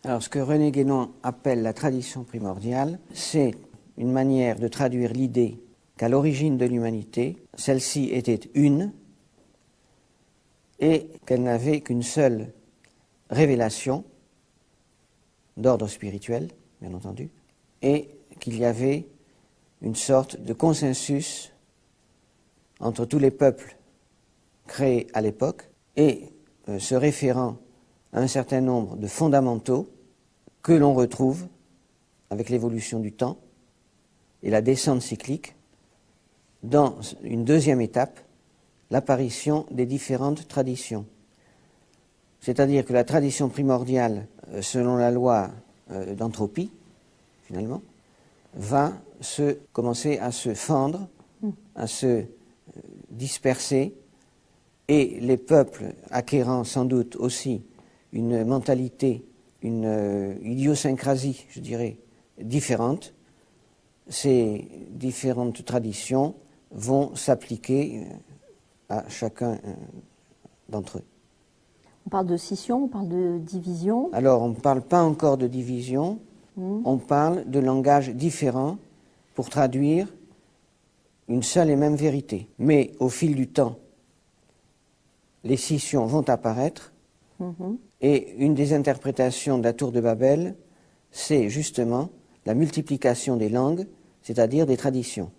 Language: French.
Alors, ce que René Guénon appelle la tradition primordiale, c'est une manière de traduire l'idée qu'à l'origine de l'humanité, celle-ci était une et qu'elle n'avait qu'une seule révélation d'ordre spirituel, bien entendu, et qu'il y avait une sorte de consensus entre tous les peuples créés à l'époque et se référant à un certain nombre de fondamentaux que l'on retrouve avec l'évolution du temps et la descente cyclique dans une deuxième étape, l'apparition des différentes traditions. C'est-à-dire que la tradition primordiale, selon la loi d'entropie, finalement, va commencer à se fendre, à se disperser, et les peuples acquérant sans doute aussi une mentalité, une idiosyncrasie, je dirais, différente, ces différentes traditions vont s'appliquer à chacun d'entre eux. On parle de scission, on parle de division. Alors, on ne parle pas encore de division, on parle de langages différents pour traduire une seule et même vérité. Mais au fil du temps, les scissions vont apparaître, et une des interprétations de la tour de Babel, c'est justement la multiplication des langues, c'est-à-dire des traditions.